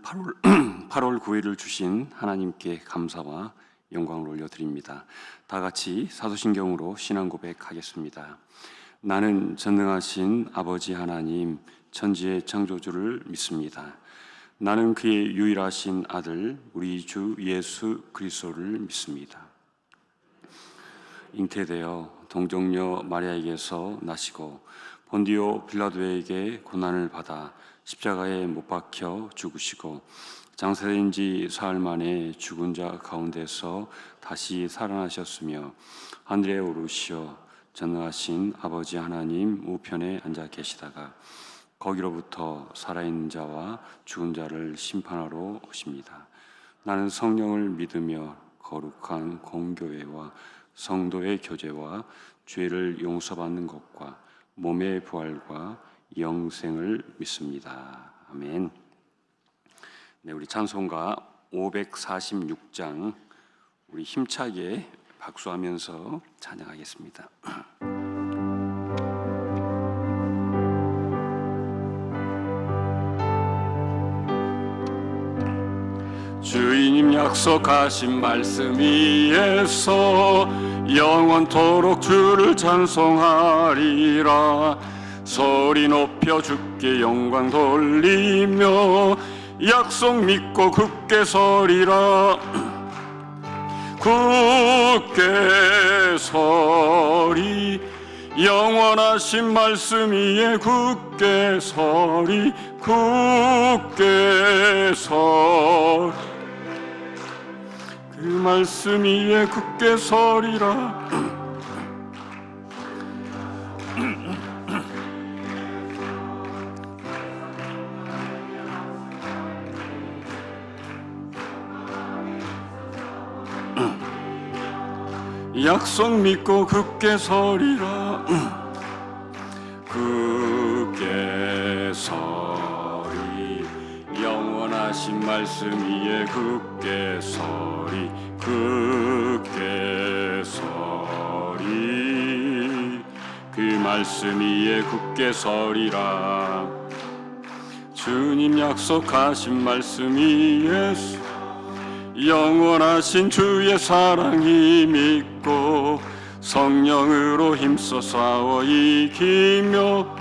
8월 9일을 주신 하나님께 감사와 영광을 올려드립니다. 다 같이 사도신경으로 신앙 고백하겠습니다. 나는 전능하신 아버지 하나님 천지의 창조주를 믿습니다. 나는 그의 유일하신 아들 우리 주 예수 그리스도를 믿습니다. 잉태되어 동정녀 마리아에게서 나시고 본디오 빌라도에게 고난을 받아 십자가에 못 박혀 죽으시고 장사된 지 사흘 만에 죽은 자 가운데서 다시 살아나셨으며 하늘에 오르시어 전능하신 아버지 하나님 우편에 앉아 계시다가 거기로부터 살아있는 자와 죽은 자를 심판하러 오십니다. 나는 성령을 믿으며 거룩한 공교회와 성도의 교제와 죄를 용서받는 것과 몸의 부활과 영생을 믿습니다. 아멘. 네, 우리 찬송가 546장 우리 힘차게 박수하면서 찬양하겠습니다. 주님 약속하신 말씀 위에서 영원토록 주를 찬송하리라. 소리 높여 주께 영광 돌리며 약속 믿고 굳게 서리라. 굳게 서리 영원하신 말씀 위에 굳게 서리. 굳게 서리 그 말씀 위에 굳게 서리라. 약속 믿고 굳게 서리라. 굳게 서리 영원하신 말씀 위에 굳게 서리. 굳게 서리 그 말씀 위에 굳게 서리라. 주님 약속하신 말씀 위에 영원하신 주의 사랑이 믿고 성령으로 힘써 싸워 이기며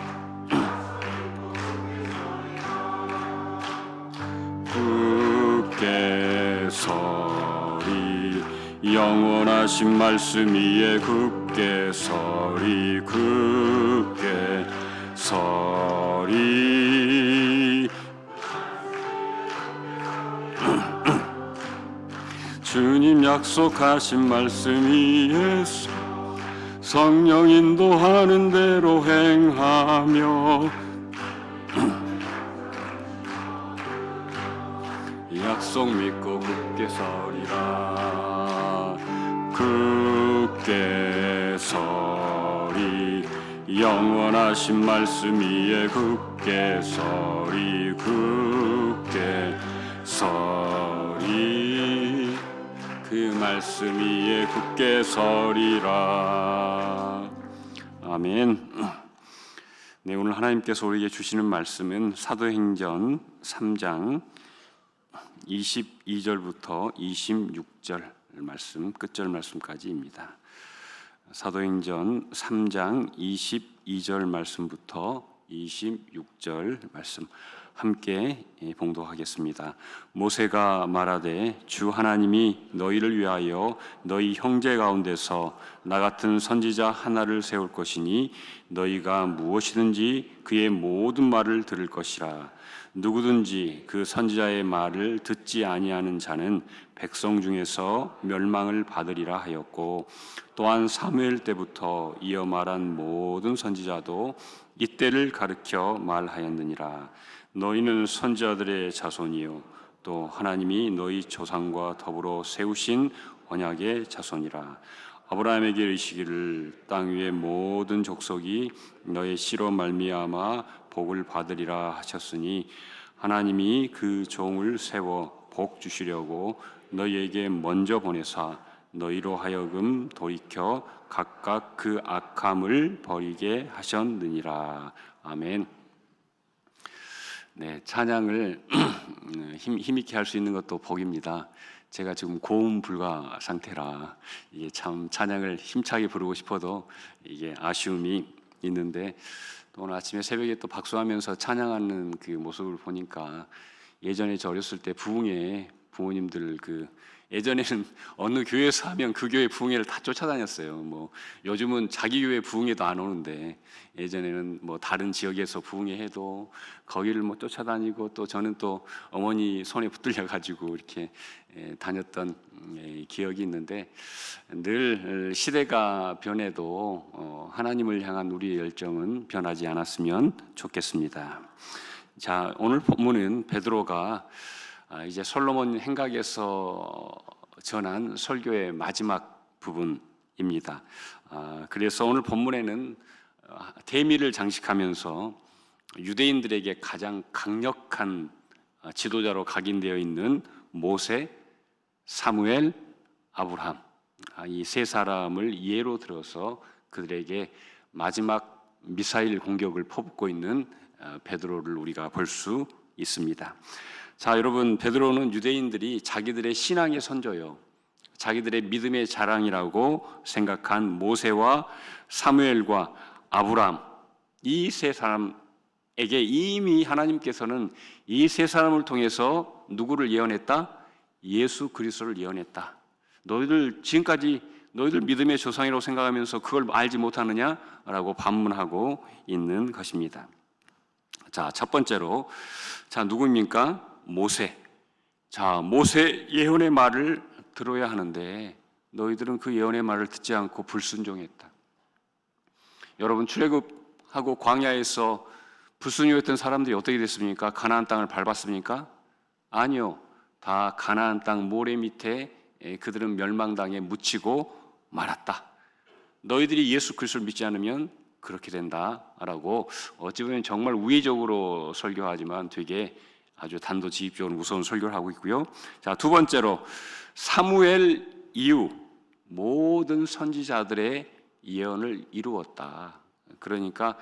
굳게 서리 영원하신 말씀 위에 굳게 서리. 굳게 서리 주님 약속하신 말씀 위에 성령 인도하는 대로 행하며 약속 믿고 굳게 서리라. 굳게 서리 영원하신 말씀 위에 굳게 서리. 굳게 서리 그 말씀 위에 굳게 서리라. 아멘. 네, 오늘 하나님께서 우리에게 주시는 말씀은 사도행전 3장 22절부터 26절 말씀, 끝절 말씀까지입니다. 사도행전 3장 22절 말씀부터 26절 말씀 함께 봉독하겠습니다. 모세가 말하되 주 하나님이 너희를 위하여 너희 형제 가운데서 나 같은 선지자 하나를 세울 것이니 너희가 무엇이든지 그의 모든 말을 들을 것이라. 누구든지 그 선지자의 말을 듣지 아니하는 자는 백성 중에서 멸망을 받으리라 하였고, 또한 사무엘 때부터 이어 말한 모든 선지자도 이때를 가르쳐 말하였느니라. 너희는 선지자들의 자손이요 또 하나님이 너희 조상과 더불어 세우신 언약의 자손이라. 아브라함에게 이르시기를 땅 위의 모든 족속이 너의 씨로 말미암아 복을 받으리라 하셨으니 하나님이 그 종을 세워 복 주시려고 너희에게 먼저 보내사 너희로 하여금 돌이켜 각각 그 악함을 버리게 하셨느니라. 아멘. 네, 찬양을 힘있게 할 수 있는 것도 복입니다. 제가 지금 고음 불가 상태라 이게 참 찬양을 힘차게 부르고 싶어도 이게 아쉬움이 있는데, 또 오늘 아침에 새벽에 또 박수하면서 찬양하는 그 모습을 보니까 예전에 저 어렸을 때 부흥회 부모님들 예전에는 어느 교회에서 하면 그 교회 부흥회를 다 쫓아다녔어요. 뭐 요즘은 자기 교회 부흥회도 안 오는데, 예전에는 뭐 다른 지역에서 부흥회 해도 거기를 뭐 쫓아다니고, 또 저는 또 어머니 손에 붙들려 가지고 이렇게 다녔던 기억이 있는데, 늘 시대가 변해도 하나님을 향한 우리의 열정은 변하지 않았으면 좋겠습니다. 자, 오늘 본문은 베드로가 이제 솔로몬 행각에서 전한 설교의 마지막 부분입니다. 그래서 오늘 본문에는 대미를 장식하면서 유대인들에게 가장 강력한 지도자로 각인되어 있는 모세, 사무엘, 아브라함, 이 세 사람을 예로 들어서 그들에게 마지막 미사일 공격을 퍼붓고 있는 베드로를 우리가 볼 수 있습니다. 자, 여러분, 베드로는 유대인들이 자기들의 신앙의 선조요, 자기들의 믿음의 자랑이라고 생각한 모세와 사무엘과 아브라함, 이 세 사람에게 이미 하나님께서는 이 세 사람을 통해서 누구를 예언했다? 예수 그리스도를 예언했다. 너희들 지금까지 너희들 믿음의 조상이라고 생각하면서 그걸 알지 못하느냐라고 반문하고 있는 것입니다. 자, 첫 번째로, 자, 누구입니까? 모세. 자, 모세 예언의 말을 들어야 하는데 너희들은 그 예언의 말을 듣지 않고 불순종했다. 여러분, 출애굽하고 광야에서 불순종했던 사람들이 어떻게 됐습니까? 가나안 땅을 밟았습니까? 아니요. 다 가나안 땅 모래 밑에 그들은 멸망당에 묻히고 말았다. 너희들이 예수 그리스도를 믿지 않으면 그렇게 된다라고, 어찌 보면 정말 우회적으로 설교하지만 되게 아주 단도직입적으로 무서운 설교를 하고 있고요. 자, 두 번째로, 사무엘 이후 모든 선지자들의 예언을 이루었다. 그러니까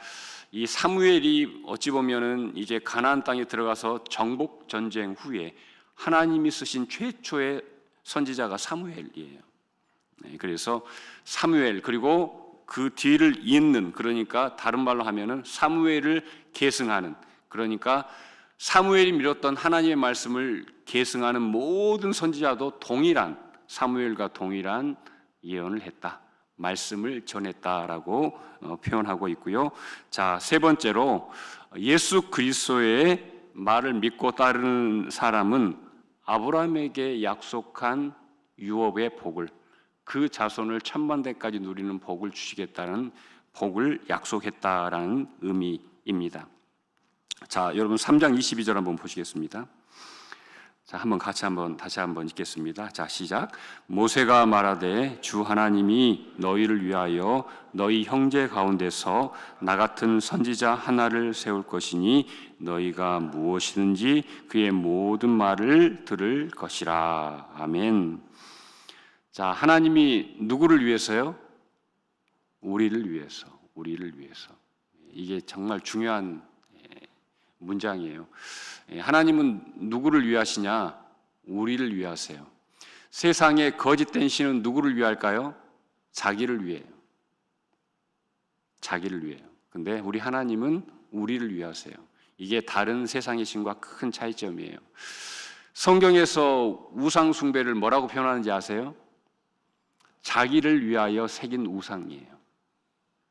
이 사무엘이 어찌 보면은 이제 가나안 땅에 들어가서 정복 전쟁 후에 하나님이 쓰신 최초의 선지자가 사무엘이에요. 그래서 사무엘, 그리고 그 뒤를 잇는, 그러니까 다른 말로 하면은 사무엘을 계승하는, 그러니까 사무엘이 미뤘던 하나님의 말씀을 계승하는 모든 선지자도 동일한, 사무엘과 동일한 예언을 했다, 말씀을 전했다라고 표현하고 있고요. 자, 세 번째로, 예수 그리스도의 말을 믿고 따르는 사람은 아브라함에게 약속한 유업의 복을, 그 자손을 천만대까지 누리는 복을 주시겠다는 복을 약속했다라는 의미입니다. 자, 여러분 3장 22절 한번 보시겠습니다. 자, 다시 한번 읽겠습니다. 자, 시작. 모세가 말하되 주 하나님이 너희를 위하여 너희 형제 가운데서 나 같은 선지자 하나를 세울 것이니 너희가 무엇이든지 그의 모든 말을 들을 것이라. 아멘. 자, 하나님이 누구를 위해서요? 우리를 위해서. 이게 정말 중요한 문장이에요. 하나님은 누구를 위하시냐? 우리를 위하세요. 세상의 거짓된 신은 누구를 위할까요? 자기를 위해요. 근데 우리 하나님은 우리를 위하세요. 이게 다른 세상의 신과 큰 차이점이에요. 성경에서 우상 숭배를 뭐라고 표현하는지 아세요? 자기를 위하여 새긴 우상이에요.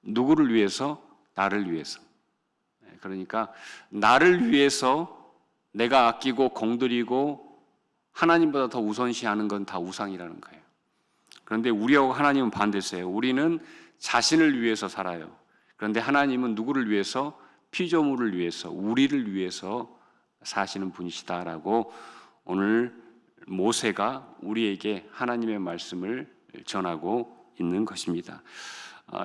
누구를 위해서? 나를 위해서. 그러니까 나를 위해서 내가 아끼고 공들이고 하나님보다 더 우선시하는 건 다 우상이라는 거예요. 그런데 우리하고 하나님은 반대세요. 우리는 자신을 위해서 살아요. 그런데 하나님은 누구를 위해서? 피조물을 위해서, 우리를 위해서 사시는 분이시다라고 오늘 모세가 우리에게 하나님의 말씀을 전하고 있는 것입니다.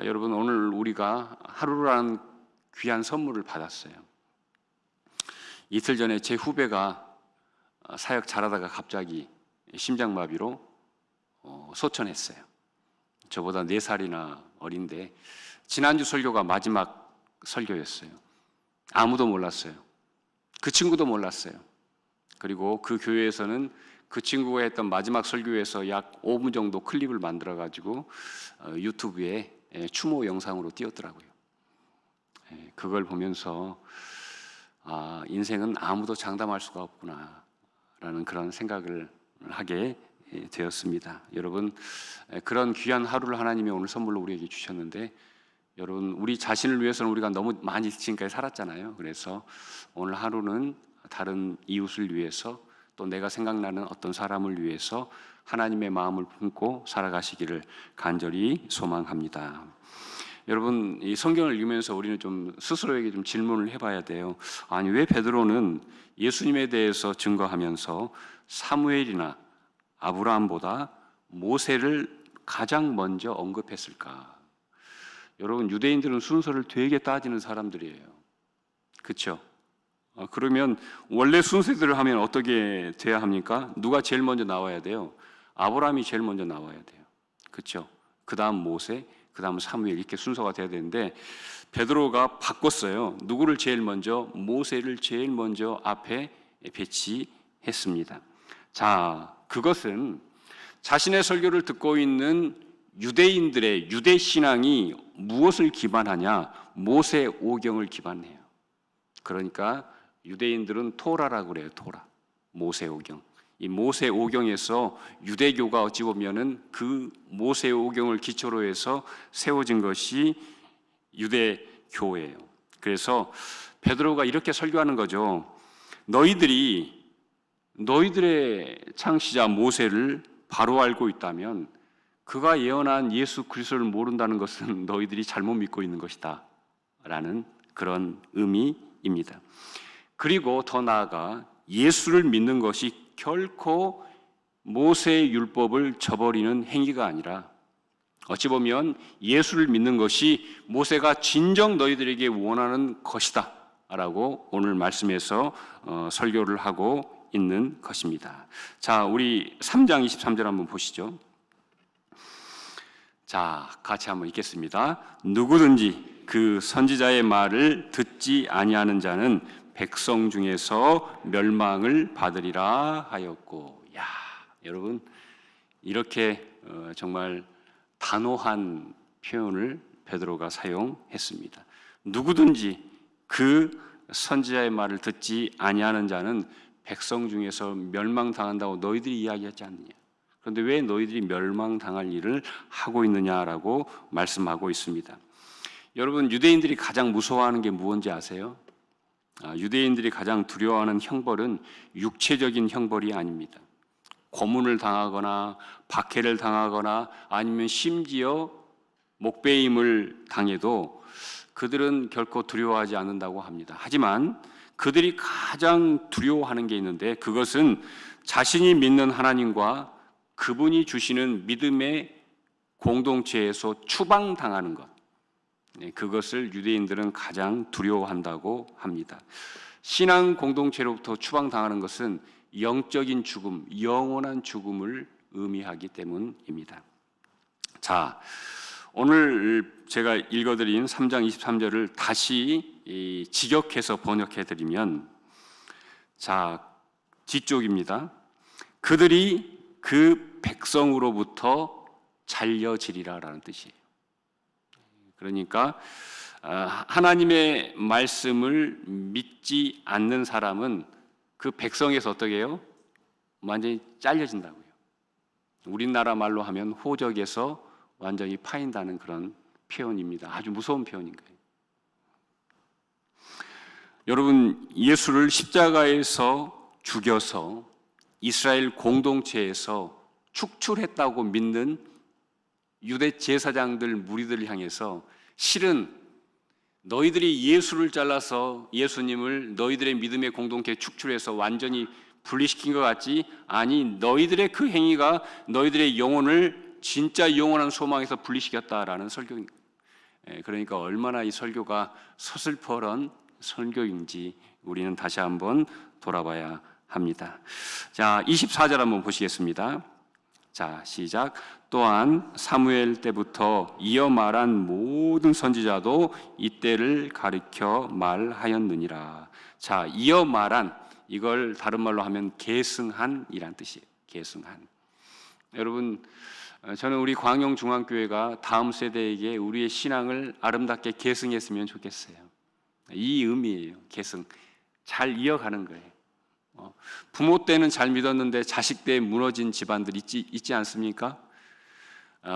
여러분, 오늘 우리가 하루라는 귀한 선물을 받았어요. 이틀 전에 제 후배가 사역 잘하다가 갑자기 심장마비로 소천했어요. 저보다 4살이나 어린데 지난주 설교가 마지막 설교였어요. 아무도 몰랐어요. 그 친구도 몰랐어요. 그리고 그 교회에서는 그 친구가 했던 마지막 설교에서 약 5분 정도 클립을 만들어 가지고 유튜브에 추모 영상으로 띄웠더라고요. 그걸 보면서 인생은 아무도 장담할 수가 없구나라는 그런 생각을 하게 되었습니다. 여러분, 그런 귀한 하루를 하나님이 오늘 선물로 우리에게 주셨는데, 여러분, 우리 자신을 위해서는 우리가 너무 많이 지금까지 살았잖아요. 그래서 오늘 하루는 다른 이웃을 위해서, 또 내가 생각나는 어떤 사람을 위해서 하나님의 마음을 품고 살아가시기를 간절히 소망합니다. 여러분, 이 성경을 읽으면서 우리는 좀 스스로에게 좀 질문을 해봐야 돼요. 아니, 왜 베드로는 예수님에 대해서 증거하면서 사무엘이나 아브라함보다 모세를 가장 먼저 언급했을까? 여러분, 유대인들은 순서를 되게 따지는 사람들이에요. 그렇죠? 그러면 원래 순서대로 하면 어떻게 돼야 합니까? 누가 제일 먼저 나와야 돼요? 아브라함이 제일 먼저 나와야 돼요. 그렇죠? 그 다음 모세, 그 다음 사무엘, 이렇게 순서가 돼야 되는데 베드로가 바꿨어요. 누구를 제일 먼저? 모세를 제일 먼저 앞에 배치했습니다. 자, 그것은 자신의 설교를 듣고 있는 유대인들의 유대 신앙이 무엇을 기반하냐? 모세 오경을 기반해요. 그러니까 유대인들은 토라라고 그래요. 토라, 모세 오경. 이 모세 오경에서 유대교가 어찌 보면은 그 모세 오경을 기초로 해서 세워진 것이 유대교예요. 그래서 베드로가 이렇게 설교하는 거죠. 너희들의 창시자 모세를 바로 알고 있다면 그가 예언한 예수 그리스도를 모른다는 것은 너희들이 잘못 믿고 있는 것이다 라는 그런 의미입니다. 그리고 더 나아가 예수를 믿는 것이 결코 모세의 율법을 저버리는 행위가 아니라 어찌 보면 예수를 믿는 것이 모세가 진정 너희들에게 원하는 것이다 라고 오늘 말씀에서 설교를 하고 있는 것입니다. 자, 우리 3장 23절 한번 보시죠. 자, 같이 한번 읽겠습니다. 누구든지 그 선지자의 말을 듣지 아니하는 자는 백성 중에서 멸망을 받으리라 하였고, 야, 여러분, 이렇게 정말 단호한 표현을 베드로가 사용했습니다. 누구든지 그 선지자의 말을 듣지 아니하는 자는 백성 중에서 멸망당한다고 너희들이 이야기하지 않느냐. 그런데 왜 너희들이 멸망당할 일을 하고 있느냐라고 말씀하고 있습니다. 여러분, 유대인들이 가장 무서워하는 게 무엇인지 아세요? 유대인들이 가장 두려워하는 형벌은 육체적인 형벌이 아닙니다. 고문을 당하거나 박해를 당하거나 아니면 심지어 목베임을 당해도 그들은 결코 두려워하지 않는다고 합니다. 하지만 그들이 가장 두려워하는 게 있는데 그것은 자신이 믿는 하나님과 그분이 주시는 믿음의 공동체에서 추방당하는 것, 그것을 유대인들은 가장 두려워한다고 합니다. 신앙 공동체로부터 추방당하는 것은 영적인 죽음, 영원한 죽음을 의미하기 때문입니다. 자, 오늘 제가 읽어드린 3장 23절을 다시 직역해서 번역해드리면, 자, 뒤쪽입니다. 그들이 그 백성으로부터 잘려지리라라는 뜻이에요. 그러니까 하나님의 말씀을 믿지 않는 사람은 그 백성에서 어떻게 해요? 완전히 잘려진다고요. 우리나라 말로 하면 호적에서 완전히 파인다는 그런 표현입니다. 아주 무서운 표현인 거예요. 여러분, 예수를 십자가에서 죽여서 이스라엘 공동체에서 축출했다고 믿는 유대 제사장들 무리들을 향해서 실은 너희들이 예수를 잘라서 예수님을 너희들의 믿음의 공동체에 축출해서 완전히 분리시킨 것 같지? 아니, 너희들의 그 행위가 너희들의 영혼을 진짜 영원한 소망에서 분리시켰다라는 설교입니다. 그러니까 얼마나 이 설교가 서슬퍼런 설교인지 우리는 다시 한번 돌아봐야 합니다. 자, 24절 한번 보시겠습니다. 자, 시작. 또한 사무엘 때부터 이어 말한 모든 선지자도 이때를 가리켜 말하였느니라. 자, 이어 말한, 이걸 다른 말로 하면 계승한이란 뜻이에요. 계승한. 여러분, 저는 우리 광영중앙교회가 다음 세대에게 우리의 신앙을 아름답게 계승했으면 좋겠어요. 이 의미예요. 계승. 잘 이어가는 거예요. 부모 때는 잘 믿었는데 자식 때 무너진 집안들 있지 않습니까?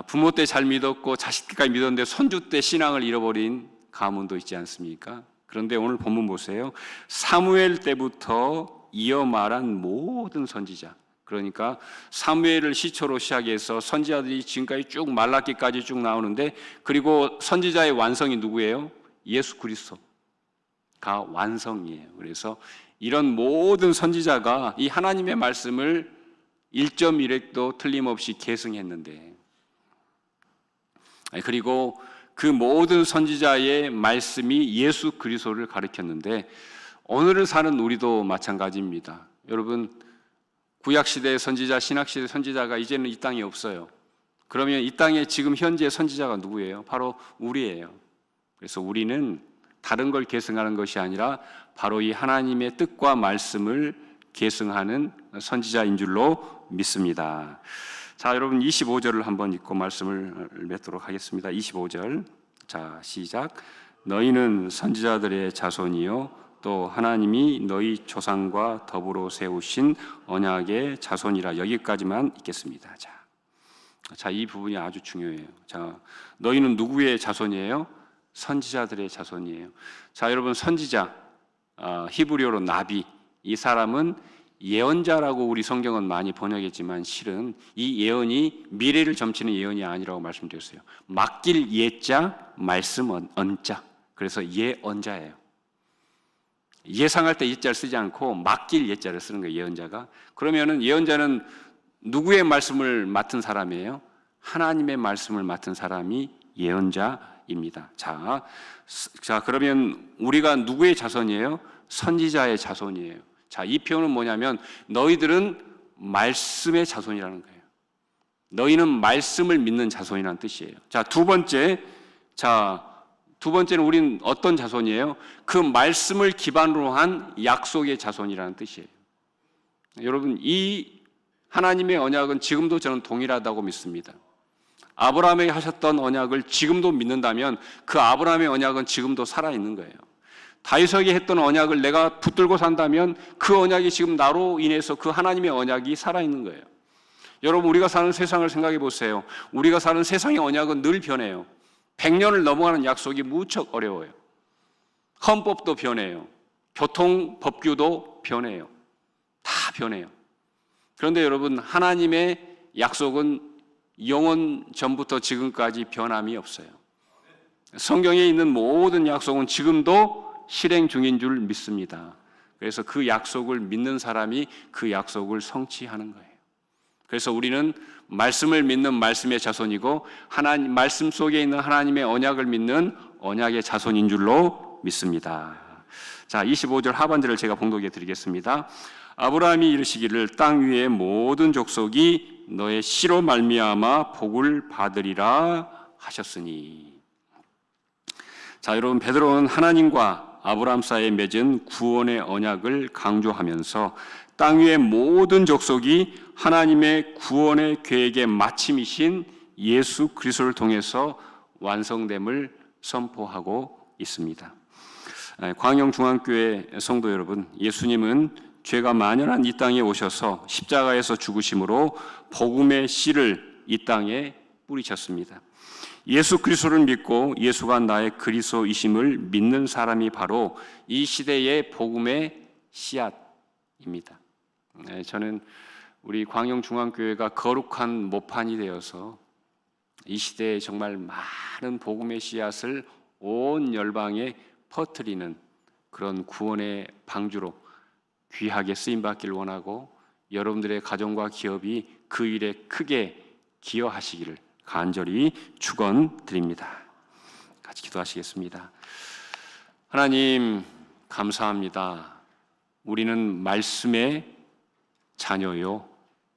부모 때 잘 믿었고 자식 때까지 믿었는데 손주 때 신앙을 잃어버린 가문도 있지 않습니까? 그런데 오늘 본문 보세요. 사무엘 때부터 이어 말한 모든 선지자, 그러니까 사무엘을 시초로 시작해서 선지자들이 지금까지 쭉 말라기까지 쭉 나오는데, 그리고 선지자의 완성이 누구예요? 예수 그리스도가 완성이에요. 그래서 이런 모든 선지자가 이 하나님의 말씀을 1.1획도 틀림없이 계승했는데, 그리고 그 모든 선지자의 말씀이 예수 그리스도를 가리켰는데, 오늘을 사는 우리도 마찬가지입니다. 여러분, 구약시대의 선지자, 신약시대의 선지자가 이제는 이 땅에 없어요. 그러면 이 땅에 지금 현재 선지자가 누구예요? 바로 우리예요. 그래서 우리는 다른 걸 계승하는 것이 아니라 바로 이 하나님의 뜻과 말씀을 계승하는 선지자인 줄로 믿습니다. 자, 여러분 25절을 한번 읽고 말씀을 맺도록 하겠습니다. 25절. 자, 시작. 너희는 선지자들의 자손이요 또 하나님이 너희 조상과 더불어 세우신 언약의 자손이라. 여기까지만 읽겠습니다. 자, 이 부분이 아주 중요해요. 자, 너희는 누구의 자손이에요? 선지자들의 자손이에요. 자, 여러분, 선지자, 히브리어로 나비, 이 사람은 예언자라고 우리 성경은 많이 번역했지만 실은 이 예언이 미래를 점치는 예언이 아니라고 말씀드렸어요. 맡길 예자, 말씀 언자. 그래서 예언자예요. 예상할 때 예자를 쓰지 않고 맡길 예자를 쓰는 거예요, 예언자가. 그러면은 예언자는 누구의 말씀을 맡은 사람이에요? 하나님의 말씀을 맡은 사람이 예언자입니다. 자, 그러면 우리가 누구의 자손이에요? 선지자의 자손이에요. 자, 이 표현은 뭐냐면 너희들은 말씀의 자손이라는 거예요. 너희는 말씀을 믿는 자손이라는 뜻이에요. 자, 두 번째는 우리는 어떤 자손이에요? 그 말씀을 기반으로 한 약속의 자손이라는 뜻이에요. 여러분, 이 하나님의 언약은 지금도 저는 동일하다고 믿습니다. 아브라함에게 하셨던 언약을 지금도 믿는다면 그 아브라함의 언약은 지금도 살아있는 거예요. 다윗에게 했던 언약을 내가 붙들고 산다면 그 언약이 지금 나로 인해서 그 하나님의 언약이 살아있는 거예요. 여러분, 우리가 사는 세상을 생각해 보세요. 우리가 사는 세상의 언약은 늘 변해요. 100년을 넘어가는 약속이 무척 어려워요. 헌법도 변해요. 교통 법규도 변해요. 다 변해요. 그런데 여러분, 하나님의 약속은 영원 전부터 지금까지 변함이 없어요. 성경에 있는 모든 약속은 지금도 실행 중인 줄 믿습니다. 그래서 그 약속을 믿는 사람이 그 약속을 성취하는 거예요. 그래서 우리는 말씀을 믿는 말씀의 자손이고 하나님 말씀 속에 있는 하나님의 언약을 믿는 언약의 자손인 줄로 믿습니다. 자, 25절 하반절을 제가 봉독해 드리겠습니다. 아브라함이 이르시기를 땅 위의 모든 족속이 너의 씨로 말미암아 복을 받으리라 하셨으니. 자, 여러분, 베드로는 하나님과 아브라함 사이에 맺은 구원의 언약을 강조하면서 땅 위의 모든 족속이 하나님의 구원의 계획의 마침이신 예수 그리스도를 통해서 완성됨을 선포하고 있습니다. 광영중앙교회 성도 여러분, 예수님은 죄가 만연한 이 땅에 오셔서 십자가에서 죽으심으로 복음의 씨를 이 땅에 뿌리셨습니다. 예수 그리스도를 믿고 예수가 나의 그리스도이심을 믿는 사람이 바로 이 시대의 복음의 씨앗입니다. 저는 우리 광영중앙교회가 거룩한 모판이 되어서 이 시대에 정말 많은 복음의 씨앗을 온 열방에 퍼뜨리는 그런 구원의 방주로 귀하게 쓰임받기를 원하고 여러분들의 가정과 기업이 그 일에 크게 기여하시기를 간절히 축원드립니다. 같이 기도하시겠습니다. 하나님, 감사합니다. 우리는 말씀의 자녀요,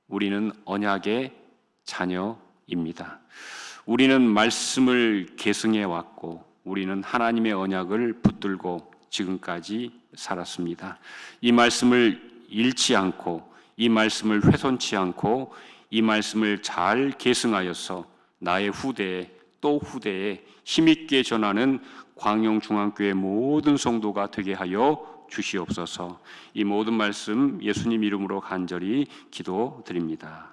우리는 언약의 자녀입니다. 우리는 말씀을 계승해 왔고 우리는 하나님의 언약을 붙들고 지금까지 살았습니다. 이 말씀을 잃지 않고 이 말씀을 훼손치 않고 이 말씀을 잘 계승하여서 나의 후대에 또 후대에 힘있게 전하는 광영중앙교회 모든 성도가 되게 하여 주시옵소서. 이 모든 말씀 예수님 이름으로 간절히 기도드립니다.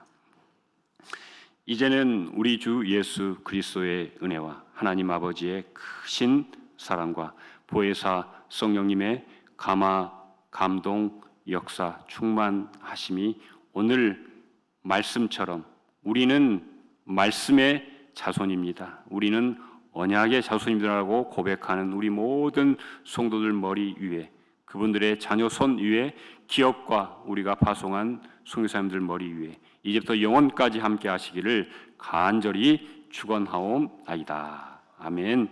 이제는 우리 주 예수 그리스도의 은혜와 하나님 아버지의 크신 사랑과 보혜사 성령님의 감화, 감동, 역사, 충만하심이 오늘 말씀처럼 우리는 말씀의 자손입니다. 우리는 언약의 자손입니다라고 고백하는 우리 모든 성도들 머리 위에, 그분들의 자녀 손 위에, 기업과 우리가 파송한 선교사님들 머리 위에 이제부터 영원까지 함께 하시기를 간절히 축원하옵나이다. 아멘.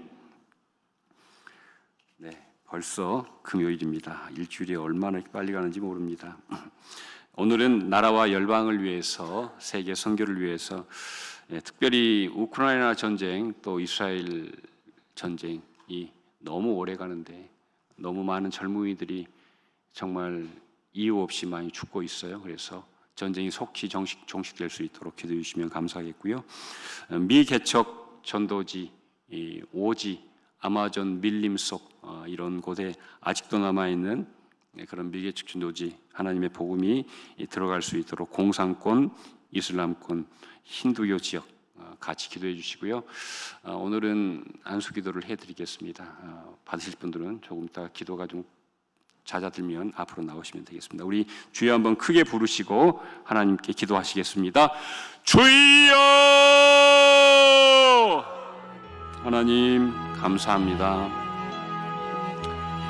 네, 벌써 금요일입니다. 일주일이 얼마나 빨리 가는지 모릅니다. 오늘은 나라와 열방을 위해서, 세계 선교를 위해서, 특별히 우크라이나 전쟁 또 이스라엘 전쟁이 너무 오래 가는데 너무 많은 젊은이들이 정말 이유 없이 많이 죽고 있어요. 그래서 전쟁이 속히 종식될 수 있도록 기도해 주시면 감사하겠고요. 미개척 전도지, 오지, 아마존 밀림 속 이런 곳에 아직도 남아있는 그런 미개척 전도지 하나님의 복음이 들어갈 수 있도록 공산권, 이슬람권, 힌두교 지역 같이 기도해 주시고요. 오늘은 안수 기도를 해드리겠습니다. 받으실 분들은 조금 이따 기도가 좀 잦아들면 앞으로 나오시면 되겠습니다. 우리 주여 한번 크게 부르시고 하나님께 기도하시겠습니다. 주여! 하나님 감사합니다.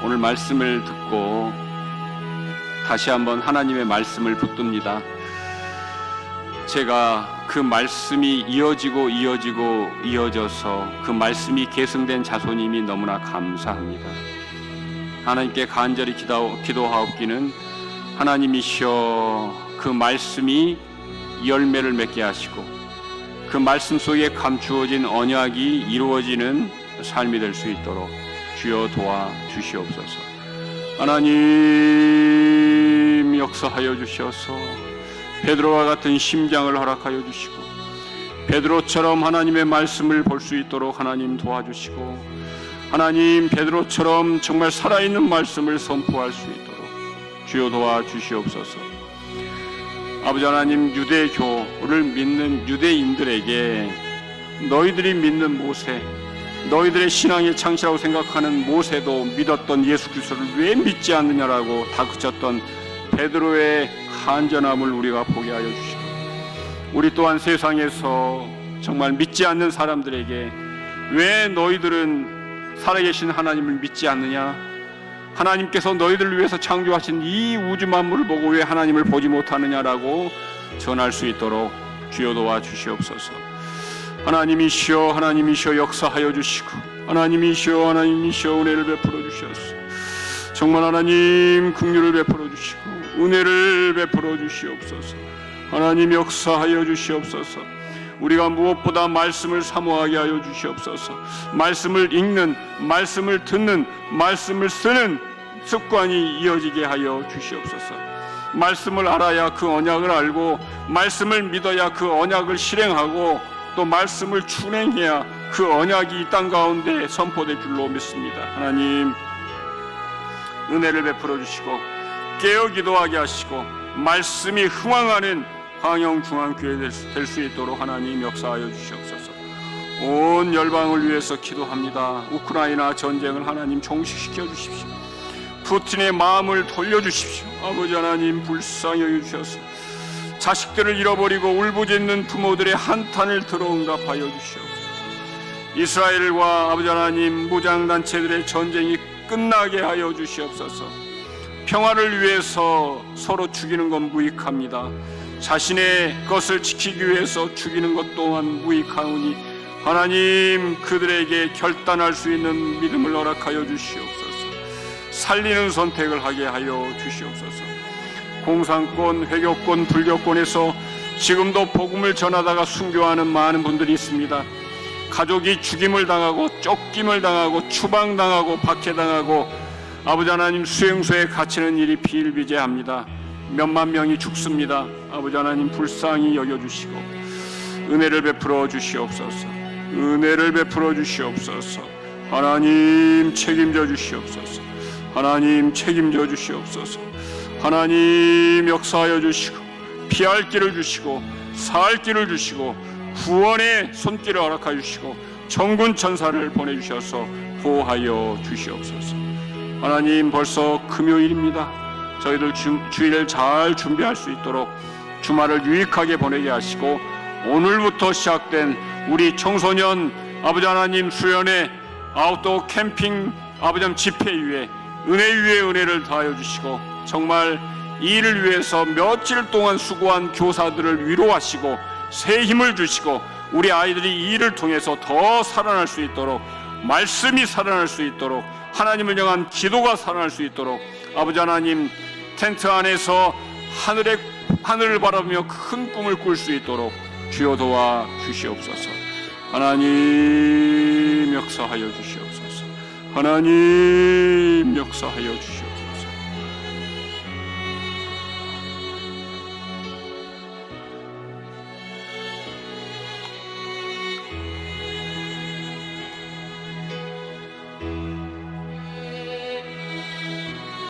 오늘 말씀을 듣고 다시 한번 하나님의 말씀을 붙듭니다. 제가 그 말씀이 이어져서 그 말씀이 계승된 자손임이 너무나 감사합니다. 하나님께 간절히 기도하옵기는 하나님이시여 그 말씀이 열매를 맺게 하시고 그 말씀 속에 감추어진 언약이 이루어지는 삶이 될 수 있도록 주여 도와주시옵소서. 하나님 역사하여 주셔서 베드로와 같은 심장을 허락하여 주시고 베드로처럼 하나님의 말씀을 볼 수 있도록 하나님 도와주시고 하나님 베드로처럼 정말 살아있는 말씀을 선포할 수 있도록 주여 도와주시옵소서. 아버지 하나님, 유대교를 믿는 유대인들에게 너희들이 믿는 모세, 너희들의 신앙의 창시라고 생각하는 모세도 믿었던 예수 그리스도를 왜 믿지 않느냐라고 다그쳤던 베드로의 간절함을 우리가 보게 하여 주시고 우리 또한 세상에서 정말 믿지 않는 사람들에게 왜 너희들은 살아계신 하나님을 믿지 않느냐, 하나님께서 너희들을 위해서 창조하신 이 우주 만물을 보고 왜 하나님을 보지 못하느냐라고 전할 수 있도록 주여 도와주시옵소서. 하나님이시여 하나님이시여 역사하여 주시고 하나님이시여 하나님이시여 은혜를 베풀어 주시옵소서. 정말 하나님 긍휼을 베풀어 주시고 은혜를 베풀어 주시옵소서. 하나님 역사하여 주시옵소서. 우리가 무엇보다 말씀을 사모하게 하여 주시옵소서. 말씀을 읽는, 말씀을 듣는, 말씀을 쓰는 습관이 이어지게 하여 주시옵소서. 말씀을 알아야 그 언약을 알고 말씀을 믿어야 그 언약을 실행하고 또 말씀을 준행해야 그 언약이 이 땅 가운데 선포될 줄로 믿습니다. 하나님 은혜를 베풀어 주시고 깨어 기도하게 하시고 말씀이 흥왕하는 광영중앙교회 될 수 있도록 하나님 역사하여 주시옵소서. 온 열방을 위해서 기도합니다. 우크라이나 전쟁을 하나님 종식시켜 주십시오. 푸틴의 마음을 돌려주십시오. 아버지 하나님 불쌍히 여겨주셔서 자식들을 잃어버리고 울부짖는 부모들의 한탄을 들어 응답하여 주시옵소서. 이스라엘과 아버지 하나님 무장단체들의 전쟁이 끝나게 하여 주시옵소서. 평화를 위해서 서로 죽이는 건 무익합니다. 자신의 것을 지키기 위해서 죽이는 것 또한 무익하오니 하나님 그들에게 결단할 수 있는 믿음을 허락하여 주시옵소서. 살리는 선택을 하게 하여 주시옵소서. 공산권, 회교권, 불교권에서 지금도 복음을 전하다가 순교하는 많은 분들이 있습니다. 가족이 죽임을 당하고 쫓김을 당하고 추방당하고 박해당하고 아버지 하나님 수용소에 갇히는 일이 비일비재합니다. 몇만 명이 죽습니다. 아버지 하나님 불쌍히 여겨주시고 은혜를 베풀어 주시옵소서. 은혜를 베풀어 주시옵소서. 하나님 책임져 주시옵소서. 하나님 책임져 주시옵소서. 하나님 역사하여 주시고 피할 길을 주시고 살 길을 주시고 구원의 손길을 허락하여 주시고 천군 천사를 보내주셔서 보호하여 주시옵소서. 하나님 벌써 금요일입니다. 저희들 주일을 잘 준비할 수 있도록 주말을 유익하게 보내게 하시고 오늘부터 시작된 우리 청소년 아버지 하나님 수련회 아웃도어 캠핑 아버지 하나님 집회 위에 은혜 위에 은혜를 더하여 주시고 정말 이 일을 위해서 며칠 동안 수고한 교사들을 위로하시고 새 힘을 주시고 우리 아이들이 이 일을 통해서 더 살아날 수 있도록 말씀이 살아날 수 있도록 하나님을 향한 기도가 살아날 수 있도록 아버지 하나님 텐트 안에서 하늘을 바라보며 큰 꿈을 꿀 수 있도록 주여 도와 주시옵소서. 하나님 역사하여 주시옵소서. 하나님 역사하여 주시옵소서.